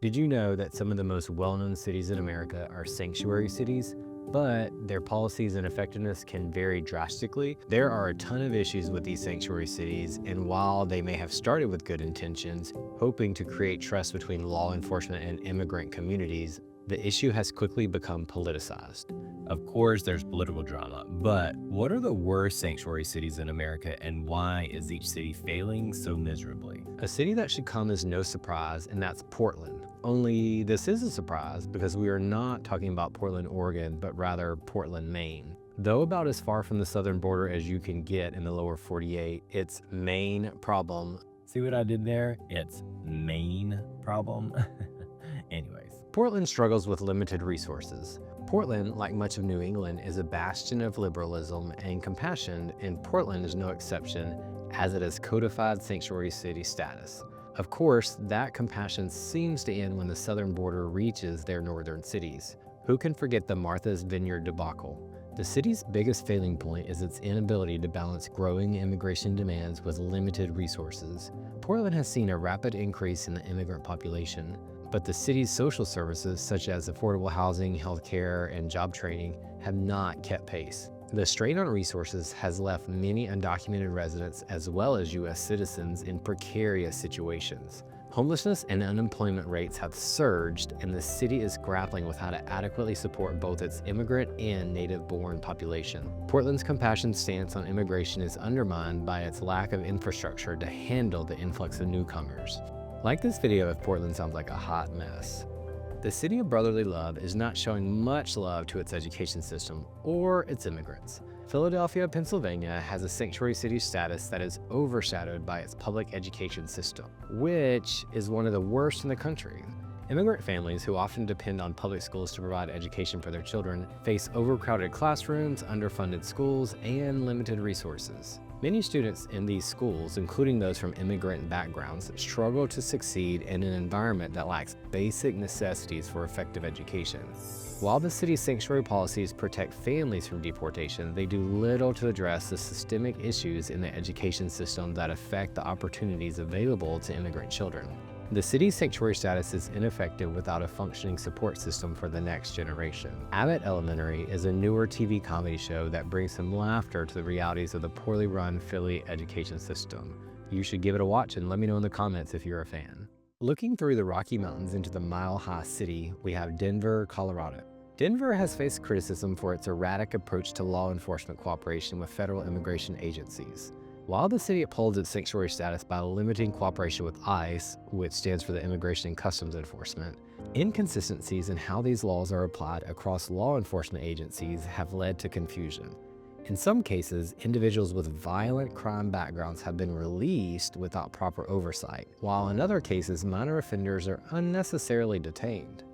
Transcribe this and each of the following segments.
Did you know that some of the most well-known cities in America are sanctuary cities, but their policies and effectiveness can vary drastically? There are a ton of issues with these sanctuary cities, and while they may have started with good intentions, hoping to create trust between law enforcement and immigrant communities, the issue has quickly become politicized. Of course, there's political drama, but what are the worst sanctuary cities in America and why is each city failing so miserably? A city that should come as no surprise, and that's Portland. Only this is a surprise because we are not talking about Portland, Oregon, but rather Portland, Maine. Though about as far from the southern border as you can get in the lower 48, its main problem. See what I did there? It's main problem. Anyways, Portland struggles with limited resources. Portland, like much of New England, is a bastion of liberalism and compassion, and Portland is no exception, as it has codified sanctuary city status. Of course, that compassion seems to end when the southern border reaches their northern cities. Who can forget the Martha's Vineyard debacle? The city's biggest failing point is its inability to balance growing immigration demands with limited resources. Portland has seen a rapid increase in the immigrant population, but the city's social services, such as affordable housing, healthcare, and job training, have not kept pace. The strain on resources has left many undocumented residents as well as U.S. citizens in precarious situations. Homelessness and unemployment rates have surged, and the city is grappling with how to adequately support both its immigrant and native-born population. Portland's compassion stance on immigration is undermined by its lack of infrastructure to handle the influx of newcomers. Like this video if Portland sounds like a hot mess. The city of brotherly love is not showing much love to its education system or its immigrants. Philadelphia, Pennsylvania has a sanctuary city status that is overshadowed by its public education system, which is one of the worst in the country. Immigrant families who often depend on public schools to provide education for their children face overcrowded classrooms, underfunded schools, and limited resources. Many students in these schools, including those from immigrant backgrounds, struggle to succeed in an environment that lacks basic necessities for effective education. While the city's sanctuary policies protect families from deportation, they do little to address the systemic issues in the education system that affect the opportunities available to immigrant children. The city's sanctuary status is ineffective without a functioning support system for the next generation. Abbott Elementary is a newer TV comedy show that brings some laughter to the realities of the poorly run Philly education system. You should give it a watch and let me know in the comments if you're a fan. Looking through the Rocky Mountains into the mile-high city, we have Denver, Colorado. Denver has faced criticism for its erratic approach to law enforcement cooperation with federal immigration agencies. While the city upholds its sanctuary status by limiting cooperation with ICE, which stands for the Immigration and Customs Enforcement, inconsistencies in how these laws are applied across law enforcement agencies have led to confusion. In some cases, individuals with violent crime backgrounds have been released without proper oversight, while in other cases, minor offenders are unnecessarily detained.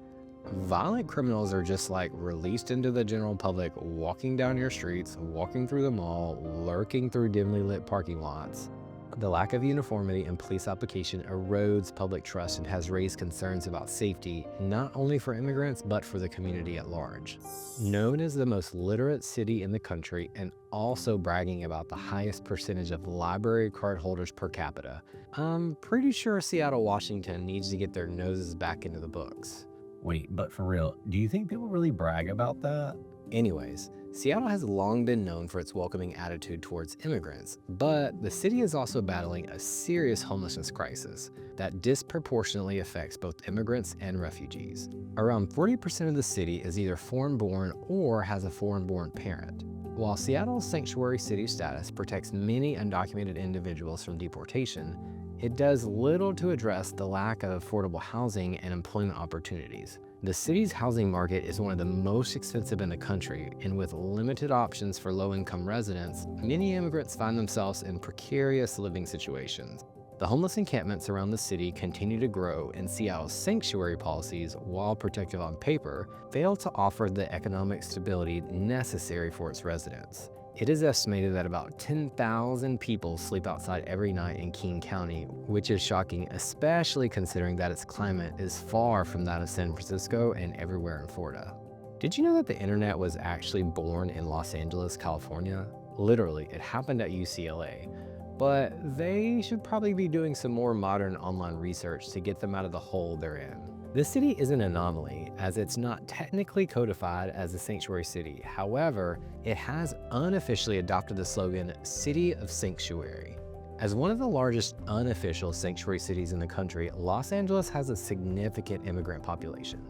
Violent criminals are just like released into the general public, walking down your streets, walking through the mall, lurking through dimly lit parking lots. The lack of uniformity in police application erodes public trust and has raised concerns about safety, not only for immigrants, but for the community at large. Known as the most literate city in the country and also bragging about the highest percentage of library card holders per capita, I'm pretty sure Seattle, Washington needs to get their noses back into the books. Wait, but for real, do you think people really brag about that? Anyways, Seattle has long been known for its welcoming attitude towards immigrants, but the city is also battling a serious homelessness crisis that disproportionately affects both immigrants and refugees. Around 40% of the city is either foreign-born or has a foreign-born parent. While Seattle's sanctuary city status protects many undocumented individuals from deportation, it does little to address the lack of affordable housing and employment opportunities. The city's housing market is one of the most expensive in the country, and with limited options for low-income residents, many immigrants find themselves in precarious living situations. The homeless encampments around the city continue to grow, and Seattle's sanctuary policies, while protective on paper, fail to offer the economic stability necessary for its residents. It is estimated that about 10,000 people sleep outside every night in King County, which is shocking, especially considering that its climate is far from that of San Francisco and everywhere in Florida. Did you know that the internet was actually born in Los Angeles, California? Literally, it happened at UCLA. But they should probably be doing some more modern online research to get them out of the hole they're in. This city is an anomaly, as it's not technically codified as a sanctuary city. However, it has unofficially adopted the slogan, City of Sanctuary. As one of the largest unofficial sanctuary cities in the country, Los Angeles has a significant immigrant population.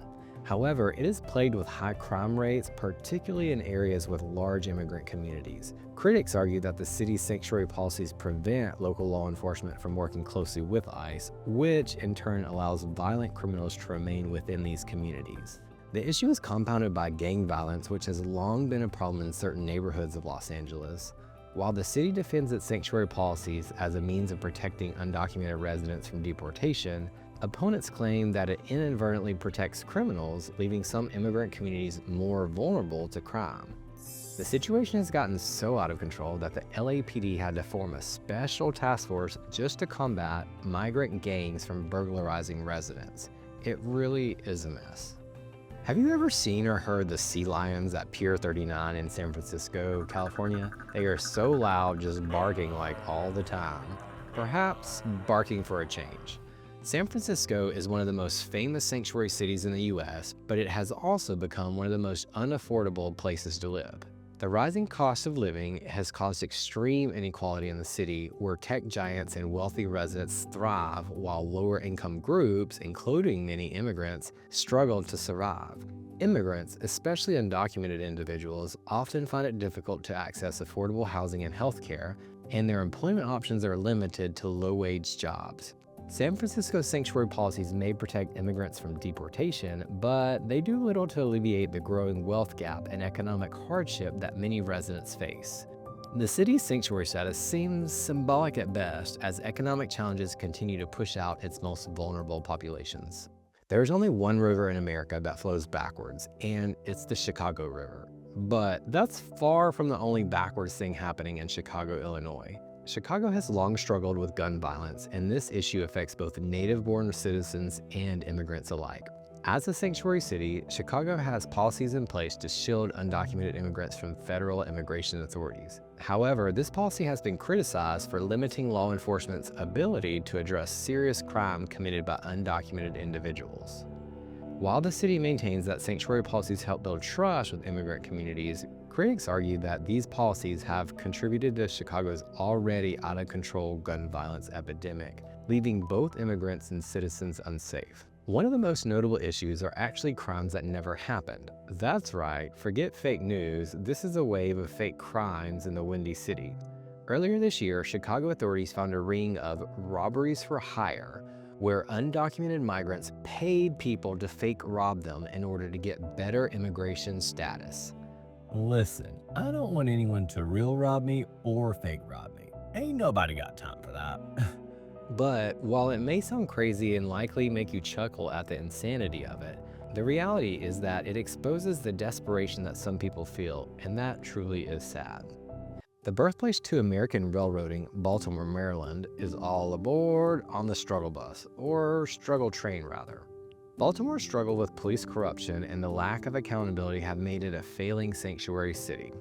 However, it is plagued with high crime rates, particularly in areas with large immigrant communities. Critics argue that the city's sanctuary policies prevent local law enforcement from working closely with ICE, which in turn allows violent criminals to remain within these communities. The issue is compounded by gang violence, which has long been a problem in certain neighborhoods of Los Angeles. While the city defends its sanctuary policies as a means of protecting undocumented residents from deportation, opponents claim that it inadvertently protects criminals, leaving some immigrant communities more vulnerable to crime. The situation has gotten so out of control that the LAPD had to form a special task force just to combat migrant gangs from burglarizing residents. It really is a mess. Have you ever seen or heard the sea lions at Pier 39 in San Francisco, California? They are so loud, just barking like all the time. Perhaps barking for a change. San Francisco is one of the most famous sanctuary cities in the US, but it has also become one of the most unaffordable places to live. The rising cost of living has caused extreme inequality in the city, where tech giants and wealthy residents thrive while lower income groups, including many immigrants, struggle to survive. Immigrants, especially undocumented individuals, often find it difficult to access affordable housing and healthcare, and their employment options are limited to low-wage jobs. San Francisco's sanctuary policies may protect immigrants from deportation, but they do little to alleviate the growing wealth gap and economic hardship that many residents face. The city's sanctuary status seems symbolic at best, as economic challenges continue to push out its most vulnerable populations. There is only one river in America that flows backwards, and it's the Chicago River. But that's far from the only backwards thing happening in Chicago, Illinois. Chicago has long struggled with gun violence, and this issue affects both native-born citizens and immigrants alike. As a sanctuary city, Chicago has policies in place to shield undocumented immigrants from federal immigration authorities. However, this policy has been criticized for limiting law enforcement's ability to address serious crime committed by undocumented individuals. While the city maintains that sanctuary policies help build trust with immigrant communities, critics argue that these policies have contributed to Chicago's already out-of-control gun violence epidemic, leaving both immigrants and citizens unsafe. One of the most notable issues are actually crimes that never happened. That's right, forget fake news, this is a wave of fake crimes in the Windy City. Earlier this year, Chicago authorities found a ring of robberies for hire, where undocumented migrants paid people to fake rob them in order to get better immigration status. Listen, I don't want anyone to real rob me or fake rob me. Ain't nobody got time for that. But while it may sound crazy and likely make you chuckle at the insanity of it, the reality is that it exposes the desperation that some people feel, and that truly is sad. The birthplace to American railroading, Baltimore, Maryland, is all aboard on the struggle bus, or struggle train rather. Baltimore's struggle with police corruption and the lack of accountability have made it a failing sanctuary city.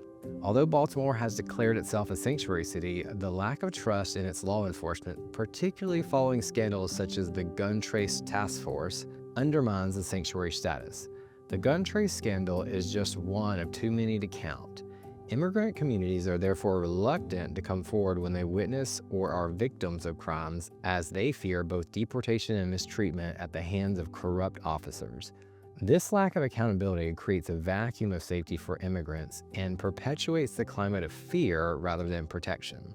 Although Baltimore has declared itself a sanctuary city, the lack of trust in its law enforcement, particularly following scandals such as the Gun Trace Task Force, undermines the sanctuary status. The Gun Trace scandal is just one of too many to count. Immigrant communities are therefore reluctant to come forward when they witness or are victims of crimes, as they fear both deportation and mistreatment at the hands of corrupt officers. This lack of accountability creates a vacuum of safety for immigrants and perpetuates the climate of fear rather than protection.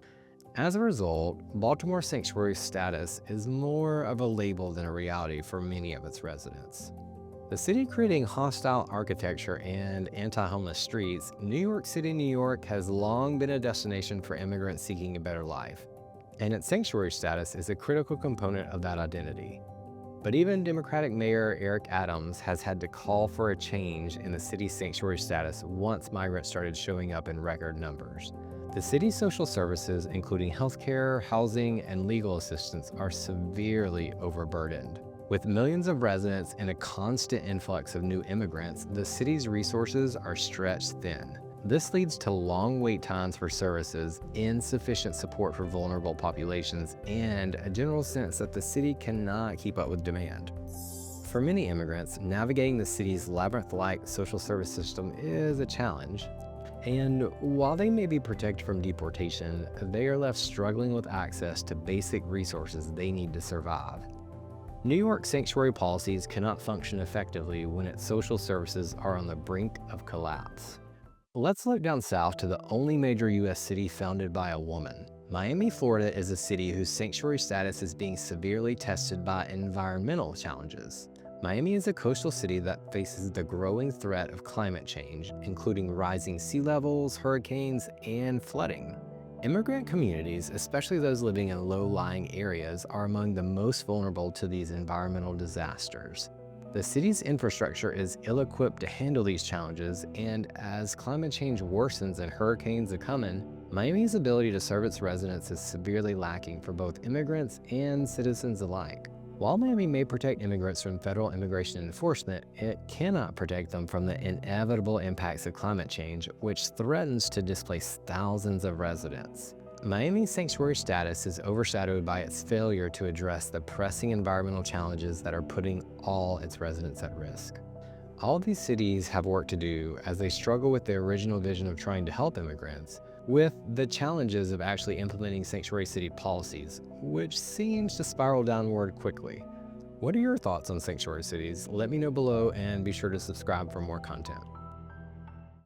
As a result, Baltimore's sanctuary status is more of a label than a reality for many of its residents. The city creating hostile architecture and anti-homeless streets, New York City, New York has long been a destination for immigrants seeking a better life, and its sanctuary status is a critical component of that identity. But even Democratic Mayor Eric Adams has had to call for a change in the city's sanctuary status once migrants started showing up in record numbers. The city's social services, including healthcare, housing, and legal assistance, are severely overburdened. With millions of residents and a constant influx of new immigrants, the city's resources are stretched thin. This leads to long wait times for services, insufficient support for vulnerable populations, and a general sense that the city cannot keep up with demand. For many immigrants, navigating the city's labyrinth-like social service system is a challenge. And while they may be protected from deportation, they are left struggling with access to basic resources they need to survive. New York's sanctuary policies cannot function effectively when its social services are on the brink of collapse. Let's look down south to the only major U.S. city founded by a woman. Miami, Florida is a city whose sanctuary status is being severely tested by environmental challenges. Miami is a coastal city that faces the growing threat of climate change, including rising sea levels, hurricanes, and flooding. Immigrant communities, especially those living in low-lying areas, are among the most vulnerable to these environmental disasters. The city's infrastructure is ill-equipped to handle these challenges, and as climate change worsens and hurricanes are coming, Miami's ability to serve its residents is severely lacking for both immigrants and citizens alike. While Miami may protect immigrants from federal immigration enforcement, it cannot protect them from the inevitable impacts of climate change, which threatens to displace thousands of residents. Miami's sanctuary status is overshadowed by its failure to address the pressing environmental challenges that are putting all its residents at risk. All of these cities have work to do as they struggle with the original vision of trying to help immigrants, with the challenges of actually implementing sanctuary city policies, which seems to spiral downward quickly. What are your thoughts on sanctuary cities? Let me know below and be sure to subscribe for more content.